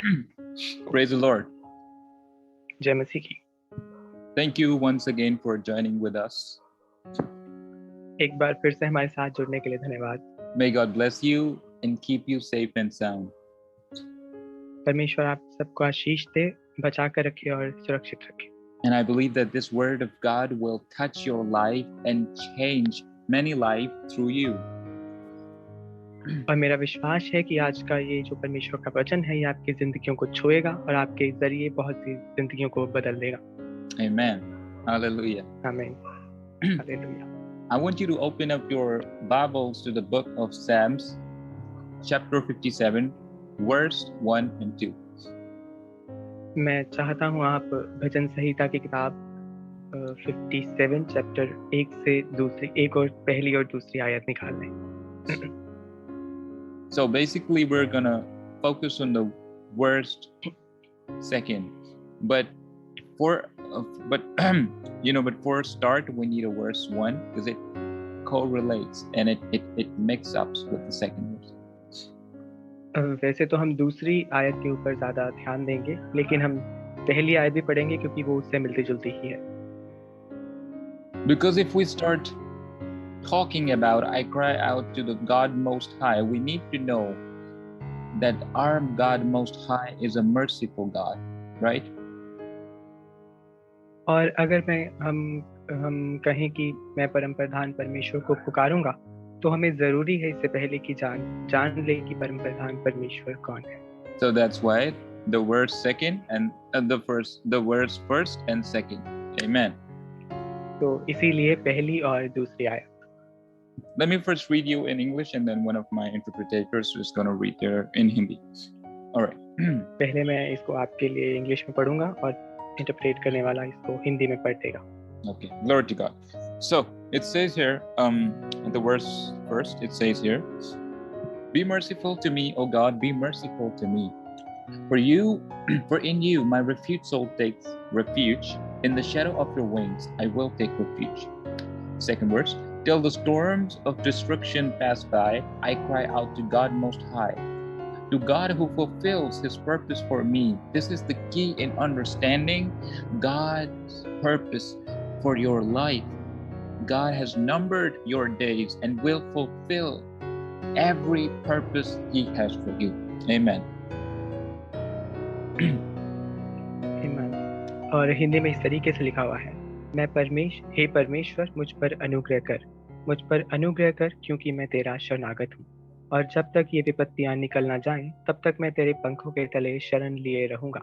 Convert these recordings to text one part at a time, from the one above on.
Praise the Lord. जय मसीह की। Thank you once again for joining with us. एक बार फिर से हमारे साथ जुड़ने के लिए धन्यवाद। May God bless you and keep you safe and sound. परमेश्वर आप सबको आशीष दे, बचा कर रखे और सुरक्षित रखे। And I believe that this word of God will touch your life and change many lives through you. और मेरा विश्वास है कि आज का ये जो परमेश्वर का वचन है, ये आपकी जिंदगियों को छुएगा और आपके जरिए बहुत सी जिंदगियों को बदल देगा। Amen. Hallelujah. आमीन। Hallelujah. I want you to open up your Bibles to the book of Psalms, chapter 57, verse 1 and 2. मैं चाहता हूँ आप भजन संहिता की किताब 57 चैप्टर 1 और पहली और दूसरी आयत निकाल लें। So basically we're gonna focus on the verse second, but for start we need a verse 1 because it correlates and it mixes up with the second verse. वैसे तो हम दूसरी आयत के ऊपर ज्यादा ध्यान देंगे, लेकिन हम पहली आयत भी पढ़ेंगे क्योंकि वो उससे मिलती जुलती ही है। Because if we start talking about I cry out to the God Most High, we need to know that our God Most High is a merciful God, right? और अगर हम कहें कि मैं परम प्रधान परमेश्वर को पुकारूंगा, तो हमें जरूरी है इससे पहले कि जान ले कि परम प्रधान परमेश्वर कौन है। So that's why the verse second and the verse first and second. Amen. तो इसीलिए पहली और दूसरी आयत। Let me first read you in English and then one of my interpreters is going to read there in Hindi. All right. पहले मैं इसको आपके लिए इंग्लिश में पढ़ूंगा और इंटरप्रेट करने वाला इसको हिंदी में पढ़ देगा। Okay, glory to God. So it says here, the verse first, it says here, be merciful to me, O God, be merciful to me. For in you my refuge soul takes refuge. In the shadow of your wings I will take refuge. Second verse, till the storms of destruction pass by, I cry out to God Most High, to God who fulfills His purpose for me. This is the key in understanding God's purpose for your life. God has numbered your days and will fulfill every purpose He has for you. Amen. Amen. और हिंदी में इस तरीके से लिखा हुआ है, हे परमेश्वर मुझ पर अनुग्रह कर क्योंकि मैं तेरा शरणागत हूँ। और जब तक ये विपत्तियां निकल ना जाएं, तब तक मैं तेरे पंखों के तले शरण लिए रहूंगा।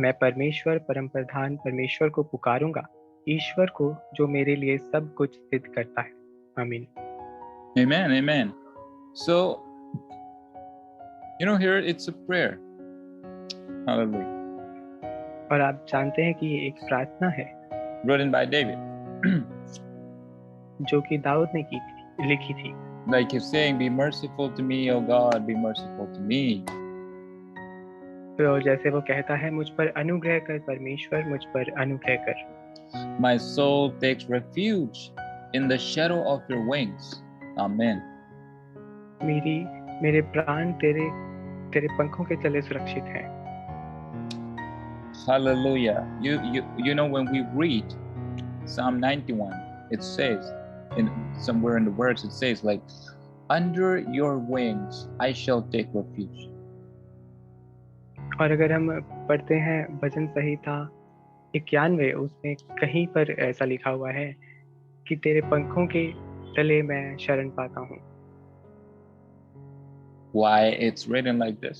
मैं परमेश्वर परम प्रधान परमेश्वर को पुकारूंगा, ईश्वर को जो मेरे लिए सब कुछ सिद्ध करता है। आमीन। Amen, amen. So, here it's a prayer. Hallelujah. और आप जानते हैं कि ये एक प्रार्थना है Written by David. जो कि दाऊद ने लिखी थी। Like he's saying, be merciful to me, O God, be merciful to me. तो जैसे वो कहता है, मुझ पर अनुग्रह कर परमेश्वर, मुझ पर अनुग्रह कर। My soul takes refuge in the shadow of your wings. Amen. मेरे प्राण तेरे पंखों के तले सुरक्षित हैं। Hallelujah. You know when we read Psalm 91, it says somewhere in the words it says like, under your wings I shall take refuge. और अगर हम पढ़ते हैं भजन संहिता 91, उसमें कहीं पर ऐसा लिखा हुआ है कि तेरे पंखों के तले मैं शरण पाता हूँ। Why it's written like this?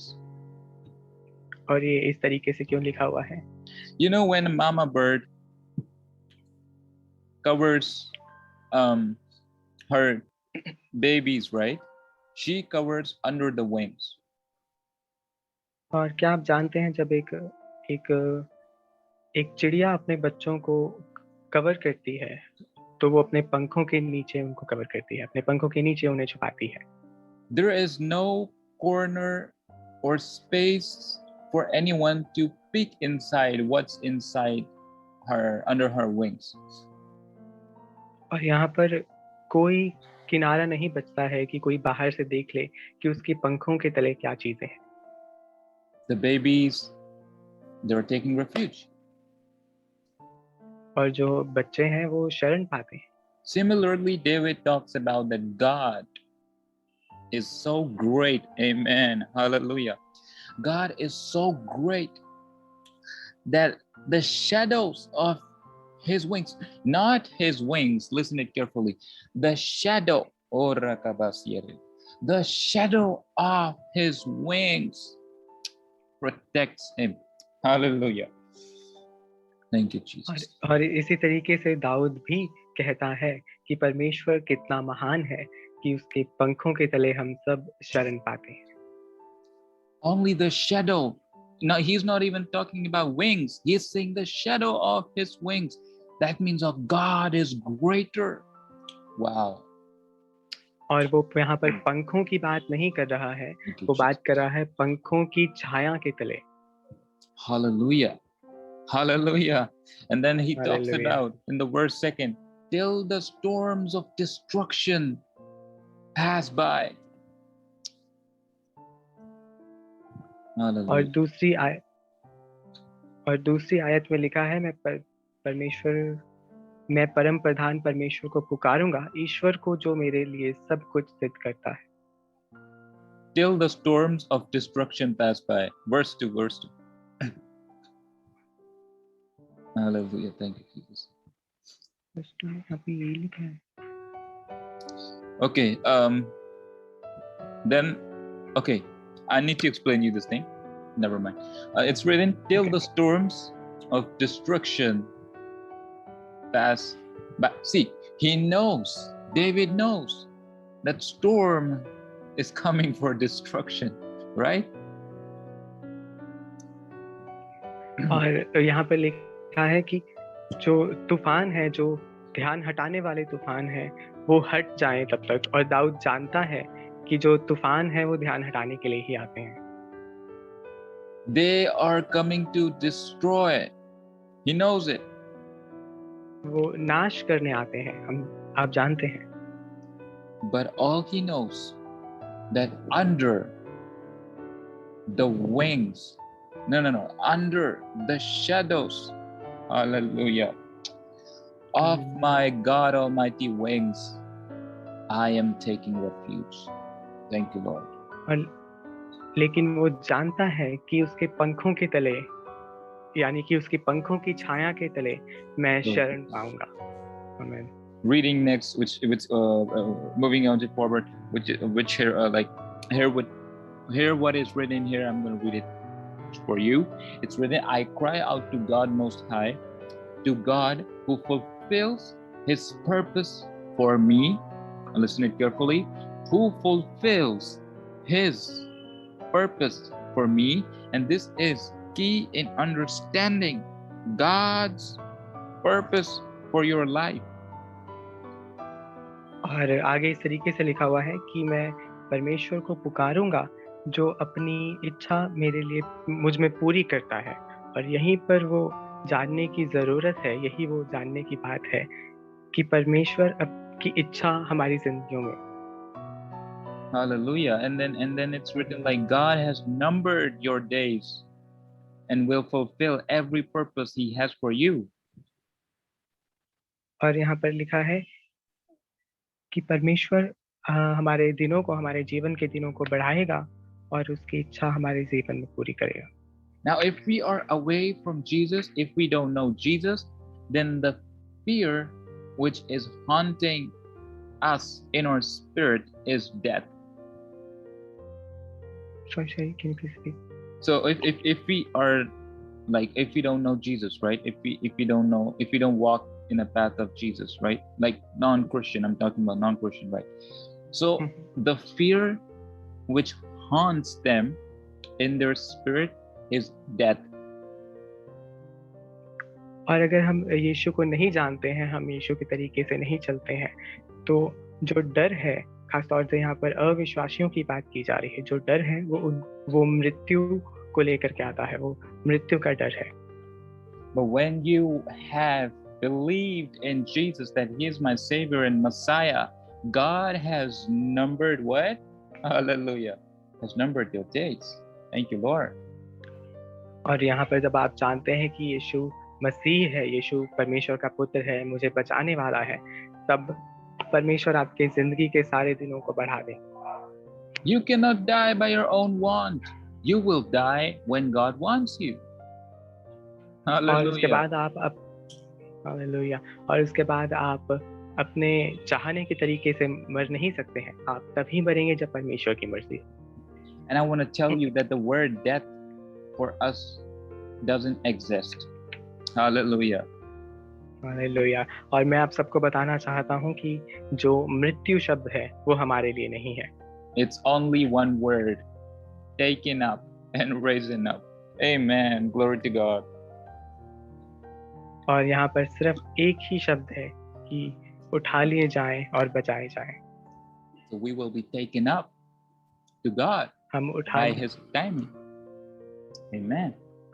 और ये इस तरीके से क्यों लिखा हुआ है? You know when a mama bird covers her babies, right? She covers under the wings. और क्या आप जानते हैं जब एक चिड़िया अपने बच्चों को कवर करती है, तो वो अपने पंखों के नीचे उनको कवर करती है, अपने पंखों के नीचे उन्हें छुपाती है। There is no corner or space for anyone to peek inside what's inside her, under her wings. और यहाँ पर कोई किनारा नहीं बचता है कि कोई बाहर से देख ले कि उसके पंखों के तले क्या चीजें हैं। The babies, they're taking refuge. और जो बच्चे हैं वो शरण पाते हैं. Similarly, David talks about that God is so great. Amen. Hallelujah. God is so great that the shadows of his wings, not his wings, listen it carefully, the shadow, the shadow of his wings protects him. Hallelujah. Thank you, Jesus. और इसी तरीके से दाऊद भी कहता है कि परमेश्वर कितना महान है कि उसके पंखों के तले हम सब शरण पाते हैं. Only the shadow. No, he's not even talking about wings. He's saying the shadow of his wings. That means of God is greater. Wow. और वो यहाँ पर पंखों की बात नहीं कर रहा है, वो बात कर रहा है पंखों की छाया के तले. Hallelujah. Hallelujah. And then he talks Hallelujah. about in the verse 2, till the storms of destruction pass by. और दूसरी आयत में लिखा है, मैं परम प्रधान परमेश्वर को पुकारूंगा, ईश्वर को जो मेरे लिए सब कुछ सिद्ध करता है. Till the storms of destruction pass by. Verse 2. Hallelujah. Thank you, Jesus. Okay. Then, okay. I need to explain you this thing. Never mind. It's written, till the storms of destruction pass by. See, he knows, David knows that storm is coming for destruction, right? और यहाँ पर लिखा है कि जो तूफान है, जो ध्यान हटाने वाले तूफान है, वो हट जाएं तब तक. और दाऊद जानता है कि जो तूफान है वो ध्यान हटाने के लिए ही आते हैं. They are coming to destroy. He knows it. वो नाश करने आते हैं, आप जानते हैं. But all he knows that under the wings, under the shadows, hallelujah, of my God Almighty wings, I am taking refuge. Thank you, Lord. लेकिन वो जानता है कि उसके पंखों के तले, यानी कि उसके पंखों की छाया के तले मैं शरण पाऊंगा. Amen. Reading next, which moving on forward, which here, hear what is written here. I'm going to read it for you. It's written, I cry out to God Most High, to God who fulfills His purpose for me. Listen it carefully. Who fulfills His purpose for me, and this is key in understanding God's purpose for your life. और आगे इस तरीके से लिखा हुआ है कि मैं परमेश्वर को पुकारूंगा जो अपनी इच्छा मेरे लिए मुझ में पूरी करता है. और यहीं पर वो जानने की जरूरत है, यही वो जानने की बात है कि परमेश्वर की इच्छा हमारी जिंदगियों में. Hallelujah. And then it's written like God has numbered your days and will fulfill every purpose He has for you. और यहाँ पर लिखा है कि परमेश्वर हमारे दिनों को, हमारे जीवन के दिनों को बढ़ाएगा और उसकी इच्छा हमारे जीवन में पूरी करेगा. Now, if we are away from Jesus, if we don't know Jesus, then the fear which is haunting us in our spirit is death. Sorry, can you please repeat? So if we are like, if we don't know Jesus, right? If we don't walk in a path of Jesus, right? Like non-Christian, I'm talking about non-Christian, right? So the fear which haunts them in their spirit is death. और अगर हम यीशु को नहीं जानते हैं, हम यीशु के तरीके से नहीं चलते हैं, तो जो डर है, खासतौर से यहाँ पर अविश्वासियों की बात की जा रही है, जो डर है वो मृत्यु को लेकर के आता है, वो मृत्यु का डर है. But when you have believed in Jesus that He is my Savior and Messiah, God has numbered what? Hallelujah. Has numbered your days. Thank you, Lord. और यहाँ पर जब आप जानते हैं कि यीशु मसीह है, यीशु परमेश्वर का पुत्र है, मुझे बचाने वाला है, तब परमेश्वर आपके जिंदगी के सारे दिनों को बढ़ा दे। You cannot die by your own want. You will die when God wants you. और उसके Hallelujah. बाद आप हालेलुया, और उसके बाद आप अपने चाहने के तरीके से मर नहीं सकते हैं। आप तभी मरेंगे जब परमेश्वर की मर्जी हो। And I want to tell you that the word death for us doesn't exist. Hallelujah. Hallelujah. और मैं आप सबको बताना चाहता हूँ कि जो मृत्यु शब्द है वो हमारे लिए नहीं है। It's only one word, taken up and raising up. Amen. Glory to God. और यहाँ पर सिर्फ एक ही शब्द है कि उठा लिए जाएं और बचाए जाएं। So we will be taken up to God हम उठा by His timing. Amen.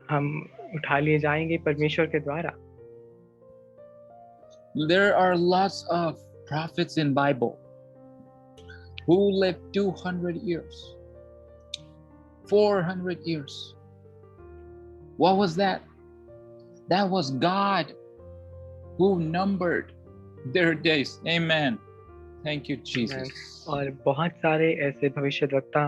हम उठा लिए जाएंगे परमेश्वर के द्वारा। There are lots of prophets in Bible who lived 200 years, 400 years. What was that? That was God who numbered their days. Amen. Thank you, Jesus. और बहुत सारे ऐसे भविष्यद्वक्ता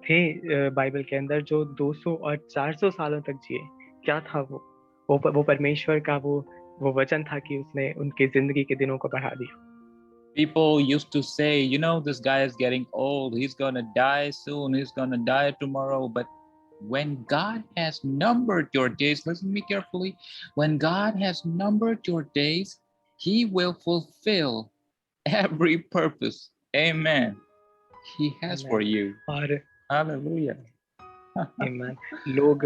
थे बाइबल के अंदर जो 200 और 400 सालों तक जिए। क्या था वो परमेश्वर का वो वचन था कि उसने उनकी जिंदगी के दिनों को बढ़ा दिया। People used to say, you know, this guy is getting old. He's going to die soon. He's going to die tomorrow. But when God has numbered your days, listen to me carefully. When God has numbered your days, He will fulfill every purpose. Amen. He has for you. और Hallelujah. Amen. लोग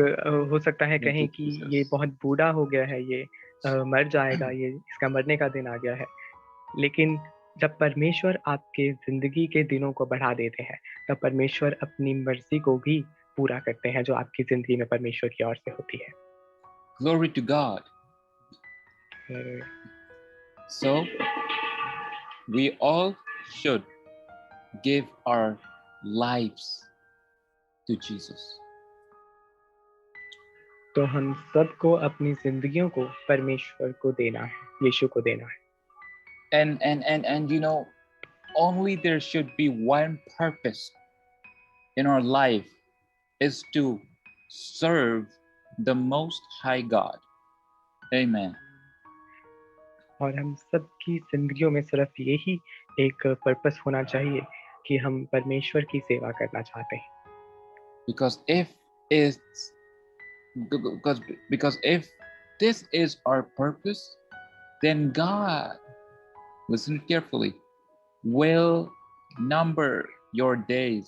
हो सकता है कहें कि ये बहुत बूढ़ा हो गया है, ये मर जाएगा, ये इसका मरने का दिन आ गया है। लेकिन जब परमेश्वर आपके जिंदगी के दिनों को बढ़ा देते हैं, तब परमेश्वर अपनी मर्जी को भी पूरा करते हैं जो आपकी जिंदगी में परमेश्वर की ओर से होती है। Glory to God. So we all should give our lives to Jesus. तो हम सबको अपनी जिंदगियों को परमेश्वर को देना है, यीशु को देना है। And you know, only there should be one purpose in our life is to serve the Most High God. Amen. और हम सबकी जिंदगियों में सिर्फ यही एक पर्पस होना चाहिए कि हम परमेश्वर की सेवा करना चाहते हैं। Because if this is our purpose, then God, listen carefully, will number your days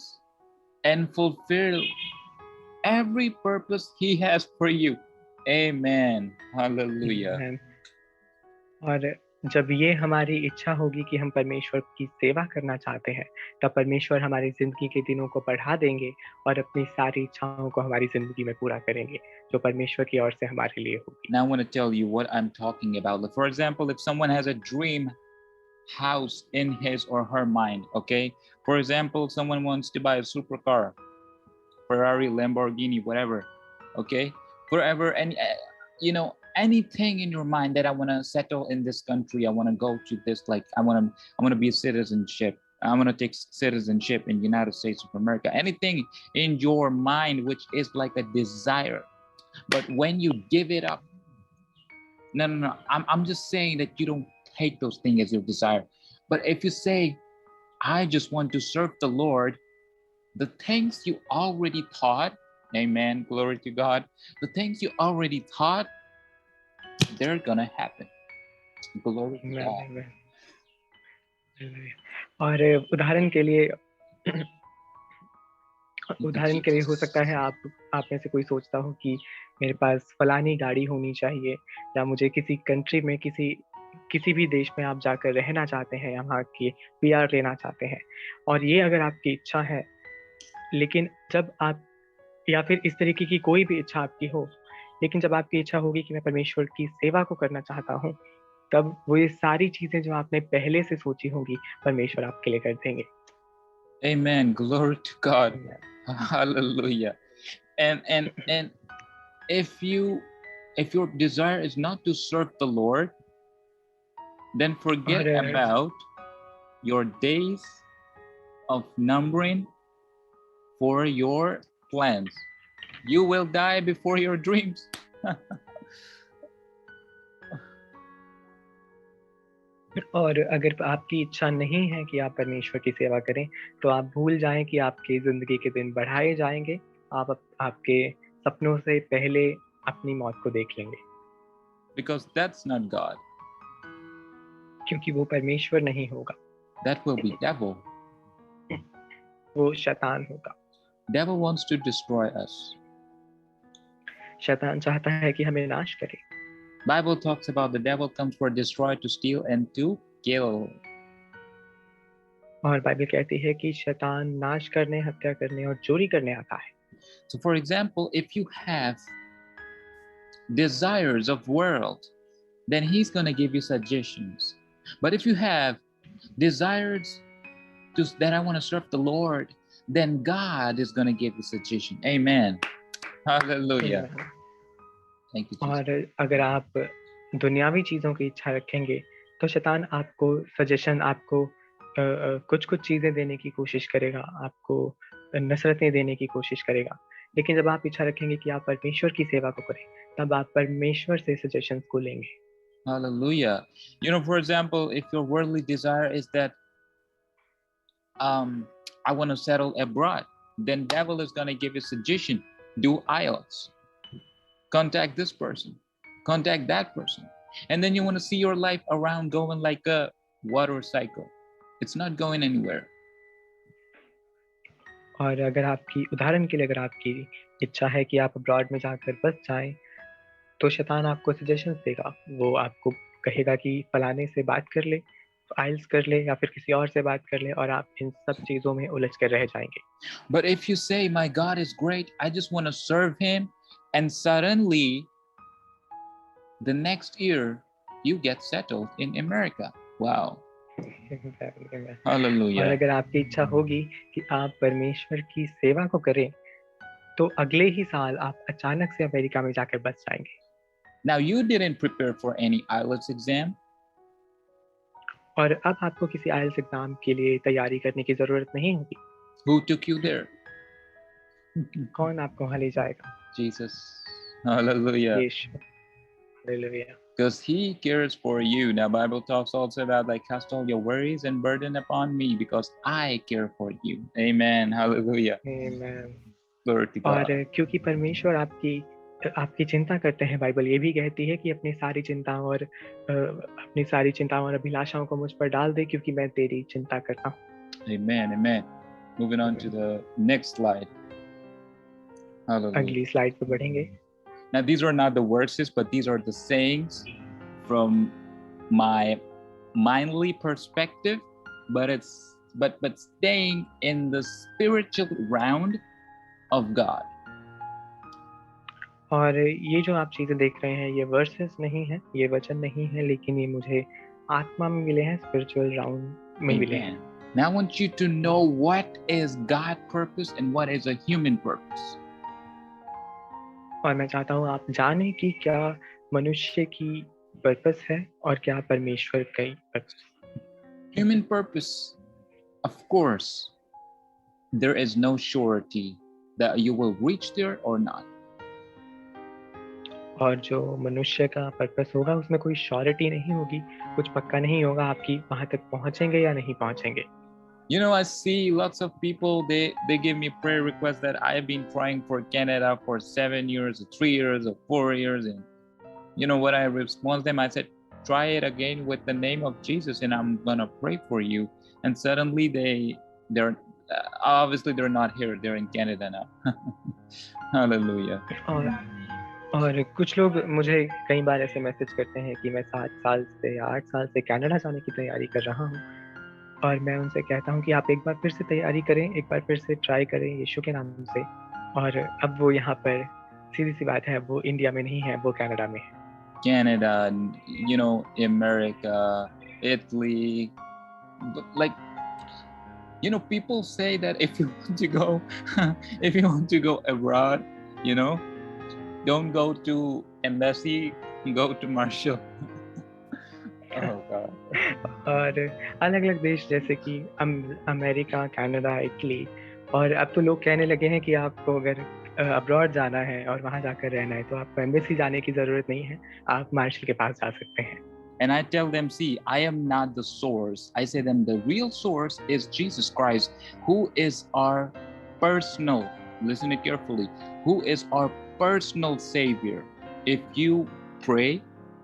and fulfill every purpose He has for you. Amen. Hallelujah. Amen. और जब ये हमारी इच्छा होगी कि हम परमेश्वर की सेवा करना चाहते हैं, तब परमेश्वर हमारी जिंदगी के दिनों को बढ़ा देंगे और अपनी सारी इच्छाओं को हमारी जिंदगी में पूरा करेंगे जो परमेश्वर की ओर से हमारे लिए होगी। Now I want to tell you what I'm talking about. For example, if someone has a dream house in his or her mind, okay? For example, someone wants to buy a supercar, Ferrari, Lamborghini, whatever, okay? Forever, and you know, anything in your mind that I want to settle in this country, I want to go to this, like I want to be a citizenship. I want to take citizenship in the United States of America. Anything in your mind which is like a desire, but when you give it up, no. I'm just saying that you don't take those things as your desire. But if you say, I just want to serve the Lord, the things you already thought, amen, glory to God, the things you already thought, they're gonna happen. Glory to God. और उदाहरण के लिए हो सकता है आप में से कोई सोचता हो कि मेरे पास फलानी गाड़ी होनी चाहिए, या मुझे किसी कंट्री में किसी भी देश में आप जाकर रहना चाहते हैं, यहाँ की PR लेना चाहते हैं, और ये अगर आपकी इच्छा है, लेकिन जब आप, या फिर इस तरीके की कोई भी इच्छा आपकी हो, लेकिन जब आपकी इच्छा होगी कि मैं परमेश्वर की सेवा को करना चाहता हूँ, तब वो ये सारी चीजें जो आपने पहले से सोची होंगी परमेश्वर आपके लिए कर देंगे। Amen. Glory to God. Hallelujah. And if your desire is not to serve the Lord, then forget और about your days of numbering for your plans. You will die before your dreams. और अगर आपकी इच्छा नहीं है कि आप परमेश्वर की सेवा करें, तो आप भूल जाएं कि आपकी ज़िंदगी के दिन बढ़ाए जाएंगे। आपके सपनों से पहले अपनी मौत को देख लेंगे, Because that's not God. क्योंकि वो परमेश्वर नहीं होगा, That will be devil. वो शैतान होगा। Devil wants to destroy us. शैतान चाहता है कि हमें नाश करे। Bible talks about the devil comes for destroy, to steal, and to kill. और बाइबल कहती है कि शैतान नाश करने, हत्या करने और चोरी करने आता है। So for example, if you have desires of world, then he's going to give you suggestions. But if you have desires that I want to serve the Lord, then God is going to give you suggestion. Amen. Hallelujah. Amen. Thank you, Jesus. और अगर आप दुनियावी चीज़ों की इच्छा रखेंगे, तो शैतान आपको सजेशन, आपको कुछ-कुछ चीज़ें देने की कोशिश करेगा, आपको नसरतें देने की कोशिश करेगा। लेकिन जब आप इच्छा रखेंगे कि आप परमेश्वर की सेवा को करें, तब आप परमेश्वर से सजेशंस को लेंगे। Hallelujah. You know, for example, if your worldly desire is that I want to settle abroad, then devil is going to give you suggestion. Do IELTS. Contact this person. Contact that person. And then you want to see your life around going like a water cycle. It's not going anywhere. और अगर आपकी उदाहरण के लिए अगर आपकी इच्छा है कि आप अब्रॉड में जाकर बस जाएं, तो शैतान आपको सजेशंस देगा। वो आपको कहेगा कि फलाने से बात कर ले, आइल्स कर ले या फिर किसी और से बात कर ले, और आप इन सब चीज़ों में उलझ कर रह जाएंगे। But if you say, my God is great, I just want to serve him, and suddenly the next year you get settled in America. Wow. Hallelujah. और अगर आपकी इच्छा होगी कि आप परमेश्वर की सेवा को करें, तो अगले ही साल आप अचानक से अमेरिका में जाकर बस जाएंगे। Now you didn't prepare for any IELTS exam. और अब आपको किसी आइल्स एग्जाम के लिए तैयारी करने की जरूरत नहीं होगी। Who took you there? कौन आपको वहां ले जाएगा? Jesus. Hallelujah. Yeshu. Hallelujah. Because he cares for you. Now Bible talks also about like cast all your worries and burden upon me because I care for you. Amen. Hallelujah. Amen. Glory to God. और क्योंकि परमेश्वर आपकी चिंता करते हैं, Bible ये भी कहती है कि अपनी सारी चिंताओं और अभिलाषाओं को मुझ पर डाल दे, क्योंकि मैं तेरी चिंता करता हूँ। Amen. Amen. Moving on to the next slide. Hallelujah. अगली स्लाइड पे बढ़ेंगे। Now these are not the verses, but these are the sayings from my mindly perspective, but staying in the spiritual round of God. और ये जो आप चीजें देख रहे हैं, ये वर्सेस नहीं है, ये वचन नहीं है, लेकिन ये मुझे आत्मा में मिले हैं, स्पिरिचुअल राउंड में मिले हैं। Now I want you to know what is God's purpose and what is a human purpose. और मैं चाहता हूँ आप जानें कि क्या मनुष्य की पर्पस है और क्या परमेश्वर का purpose. Human purpose, of course, there is no surety that you will reach there or not. और जो मनुष्य का पर्पस होगा, उसमें कोई श्योरिटी नहीं होगी, कुछ पक्का नहीं होगा आपकी वहां तक पहुंचेंगे या नहीं पहुंचेंगे। You know, I see lots of people, they give me prayer requests that I've been trying for Canada for 7 years, or 3 years, or 4 years. And you know what I respond to them? I said, try it again with the name of Jesus and I'm going to pray for you. And suddenly they're obviously they're not here. They're in Canada now. Hallelujah. और कुछ लोग मुझे कई बार ऐसे message करते हैं कि मैं 7 साल से या 8 साल से कनाडा जाने की तैयारी कर रहा हूँ, और मैं उनसे कहता हूँ कि आप एक बार फिर से तैयारी करें, एक बार फिर से ट्राई करें यीशु के नाम से। और अब वो यहाँ पर, सीधी सी बात है, वो इंडिया में नहीं है, वो कनाडा में है। Canada, you know, America, Italy, like, you know, people say that if you want to go abroad, you know, Don't go to embassy, go to Marshall. Oh God. और अलग अलग देश जैसे कि अमेरिका, कनाडा, इटली, और अब तो लोग कहने लगे हैं कि आपको अगर अब्रॉड जाना है और वहां जाकर रहना है तो आपको एम्बेसी जाने की जरूरत नहीं है, आप मार्शल के पास जा सकते हैं। And I tell them, see, I am not the source. I say them, the real source is Jesus Christ, who is our personal, listen it carefully, who is our personal savior. If you pray,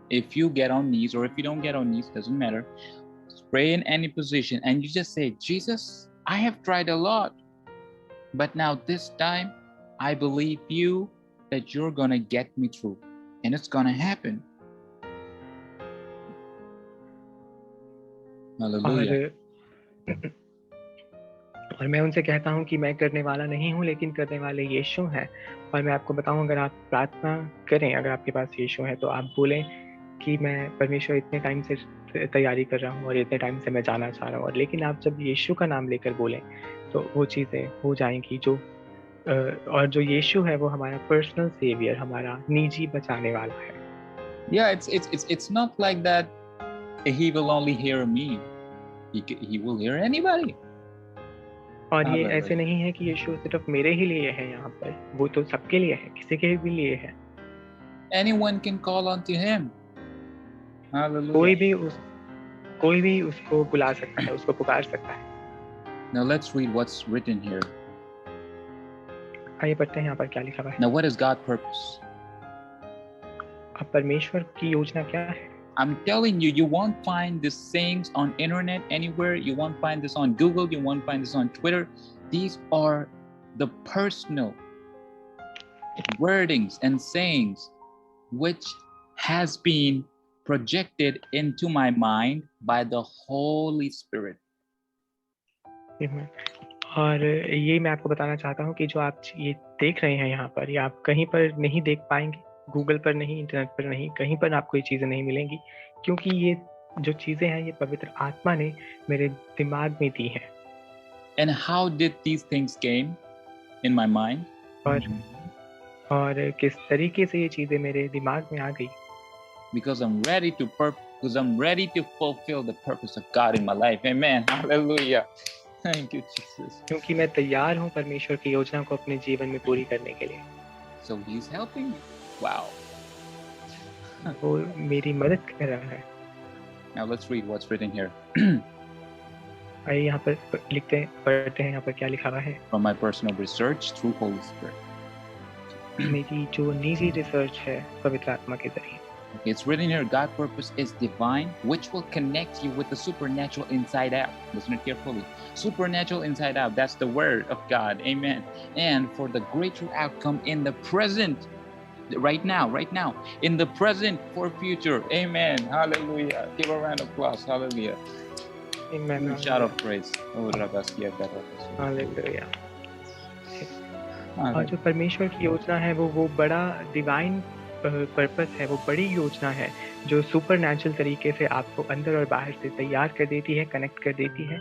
if you get on knees, or if you don't get on knees, doesn't matter, pray in any position, and you just say, Jesus, I have tried a lot, but now this time, I believe you that you're gonna get me through, and it's gonna happen. Hallelujah. और मैं उनसे कहता हूँ कि मैं करने वाला नहीं हूँ, लेकिन करने वाले यीशु हैं। और मैं आपको बताऊँ, अगर आप प्रार्थना करें, अगर आपके पास यीशु है, तो आप बोलें कि मैं परमेश्वर इतने टाइम से तैयारी कर रहा हूँ और इतने टाइम से मैं जाना चाह रहा हूँ, और लेकिन आप जब यीशु का नाम लेकर बोलें तो वो चीज़ें हो जाएंगी जो और जो यीशु है वो हमारा पर्सनल सेवियर, हमारा निजी बचाने वाला है। Yeah, it's not like that he will only hear me. He will hear anybody. और ये ऐसे नहीं है कि यीशु सिर्फ मेरे ही लिए है यहाँ पर, वो तो सबके लिए है, किसी के भी लिए है। Anyone can call unto him. Hallelujah. कोई भी उसको बुला सकता है, उसको पुकार सकता है। Now let's read what's written here. आइए पढ़ते हैं यहाँ पर क्या लिखा हुआ है। Now what is God's purpose? अब परमेश्वर की योजना क्या है? I'm telling you, you won't find these sayings on internet anywhere. You won't find this on Google. You won't find this on Twitter. These are the personal wordings and sayings which has been projected into my mind by the Holy Spirit. Amen. और ये मैं आपको बताना चाहता हूँ कि जो आप ये देख रहे हैं यहाँ पर, ये आप कहीं पर नहीं देख पाएंगे, गूगल पर नहीं, इंटरनेट पर नहीं, कहीं पर आपको ये चीज़ें नहीं मिलेंगी, क्योंकि ये जो चीज़ें हैं ये पवित्र आत्मा ने मेरे दिमाग में दी हैं। And how did these things came in my mind? और किस तरीके से ये चीज़ें मेरे दिमाग में आ गई? Because I'm ready to fulfill the purpose of God in my life. Amen. Hallelujah. Thank you, Jesus. क्योंकि मैं तैयार हूँ परमेश्वर की योजना को अपने जीवन में पूरी करने के लिए। So he's helping me. Wow. वो मेरी मदद कर रहा है। Now let's read what's written here. आइए यहाँ पर पढ़ते हैं यहाँ पर क्या लिखा हुआ है। From my personal research through Holy Spirit. मेरी जो निजी रिसर्च है पवित्र आत्मा के जरिए। It's written here, God's purpose is divine, which will connect you with the supernatural inside out. Listen carefully. Supernatural inside out. That's the word of God. Amen. And for the greater outcome in the present, right now, in the present for future. Amen. Hallelujah. Give a round of applause. Hallelujah. Amen. Shout of praise. Hallelujah. और जो परमेश्वर की योजना है वो बड़ा divine purpose है, वो बड़ी योजना है जो सुपर नेचुरल तरीके से आपको अंदर और बाहर से तैयार कर देती है, कनेक्ट कर देती है,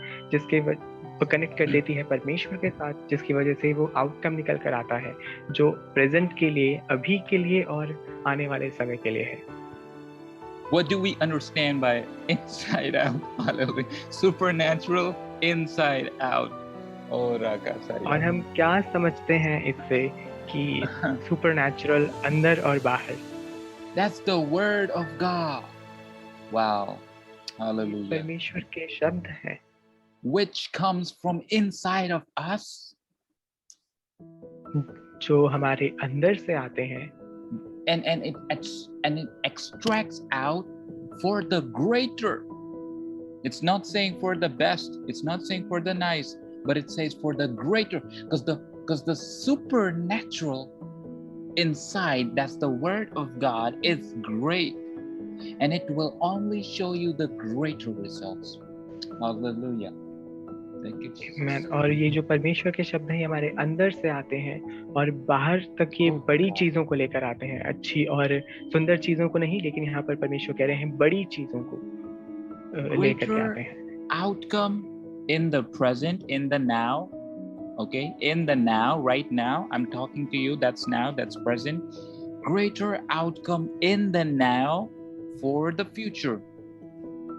कनेक्ट कर देती है परमेश्वर के साथ, जिसकी वजह से वो आउटकम निकल कर आता है जो प्रेजेंट के लिए, अभी के लिए और आने वाले समय के लिए है। What do we understand by inside out? Hallelujah. Supernatural inside out. और हम क्या समझते हैं इससे कि सुपरनैचुरल अंदर और बाहर? That's the word of God. Wow. Hallelujah. परमेश्वर के शब्द हैं which comes from inside of us, जो हमारे अंदर से आते हैं, and it extracts out for the greater. It's not saying for the best, it's not saying for the nice, but it says for the greater, because the supernatural inside, that's the word of God, is great, and it will only show you the greater results. Hallelujah. Thank you, Jesus. और ये जो परमेश्वर के शब्द हैं हमारे अंदर से आते हैं और बाहर तक ये बड़ी चीजों को लेकर आते हैं, अच्छी और सुंदर चीजों को नहीं, लेकिन यहाँ पर परमेश्वर कह रहे हैं बड़ी चीजों को लेकर के आते हैं। Outcome in the present, in the now, okay, in the now, right now, I'm talking to you, that's now, that's present. greater outcome in the now for the future.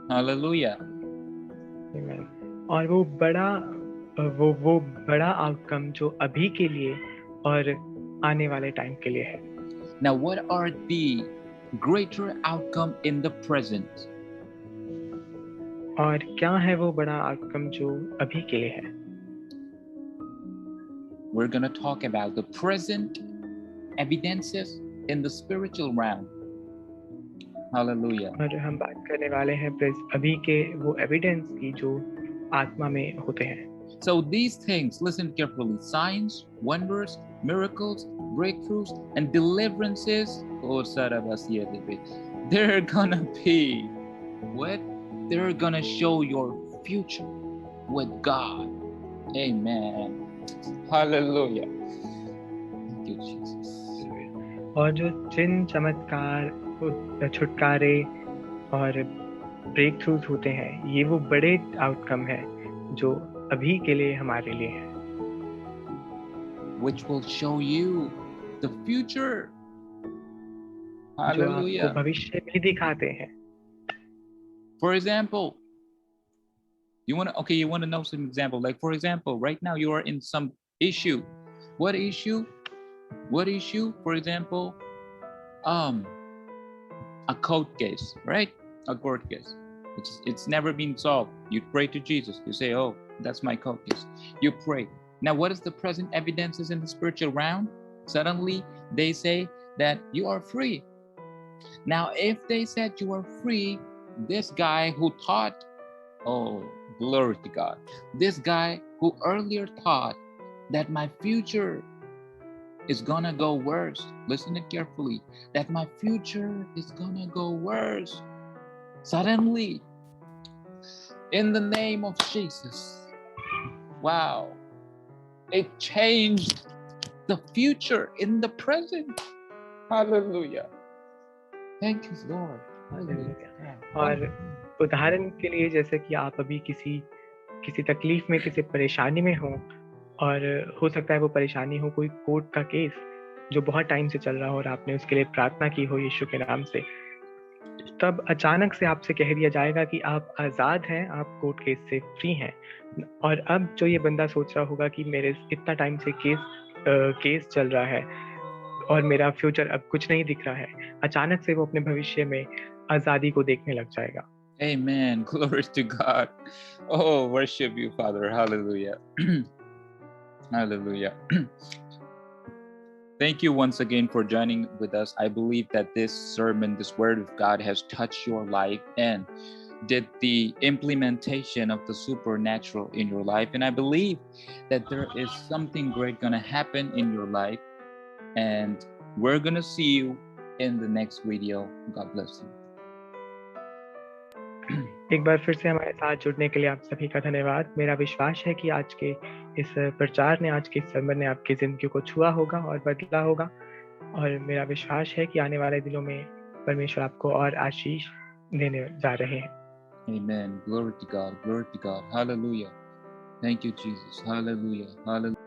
Hallelujah. Amen. और वो बड़ा outcome जो अभी के लिए और आने वाले टाइम के लिए है. Now, what are the greater outcome in the present? और क्या है वो बड़ा आउटकम जो अभी के लिए है? We're going to talk about the present evidences in the spiritual realm. Hallelujah. और हम बात करने वाले हैं अभी के वो एविडेंस की जो आत्मा में होते हैं. So these things, listen carefully, signs, wonders, miracles, breakthroughs, and deliverances, they're gonna be what? They're gonna show your future with God. Amen. Hallelujah. Thank you, Jesus. और जो चिन्ह चमत्कार, छुटकारे और ब्रेक थ्रूज होते हैं, ये वो बड़े आउटकम है जो अभी के लिए हमारे लिए है. Which will show you the future. जो Hallelujah. आपको भविष्य भी दिखाते हैं. For example, you want to know some example. Like for example, right now you are in some issue. What issue? For example, a court case, right? A court case. It's never been solved. You pray to Jesus. You say, "Oh, that's my court case." You pray. Now, what is the present evidences in the spiritual realm? Suddenly, they say that you are free. Now, if they said you are free, this guy who thought, oh, glory to God, this guy who earlier thought that my future is gonna go worse, listen it carefully, that my future is gonna go worse. Suddenly, in the name of Jesus, wow, it changed the future in the present. Hallelujah. Thank you, Lord. Hallelujah. और उदाहरण के लिए, जैसे कि आप अभी किसी तकलीफ में, किसी परेशानी में हो, और हो सकता है वो परेशानी हो कोई कोर्ट का केस जो बहुत टाइम से चल रहा हो और आपने उसके लिए प्रार्थना की हो यीशु के नाम से, तब अचानक से आपसे कह दिया जाएगा कि आप आज़ाद हैं, आप कोर्ट केस से फ्री हैं. और अब जो ये बंदा सोच रहा होगा कि मेरे इतना टाइम से केस चल रहा है और मेरा फ्यूचर अब कुछ नहीं दिख रहा है, अचानक से वो अपने भविष्य में आज़ादी को देखने लग जाएगा. Amen. Glory to God. Oh, worship you, Father. Hallelujah. Hallelujah. Thank you once again for joining with us. I believe that this sermon, this word of God has touched your life and did the implementation of the supernatural in your life. And I believe that there is something great going to happen in your life. And we're going to see you in the next video. God bless you. एक बार फिर से हमारे साथ जुड़ने के लिए आप सभी का धन्यवाद. मेरा विश्वास है कि आज के इस प्रचार ने, आज के इस सर्मन ने आपकी जिंदगी को छुआ होगा और बदला होगा. और मेरा विश्वास है कि आने वाले दिनों में परमेश्वर आपको और आशीष देने जा रहे हैं. Amen. Glory to God. Glory to God. Hallelujah. Thank you, Jesus. Hallelujah. Hallelujah.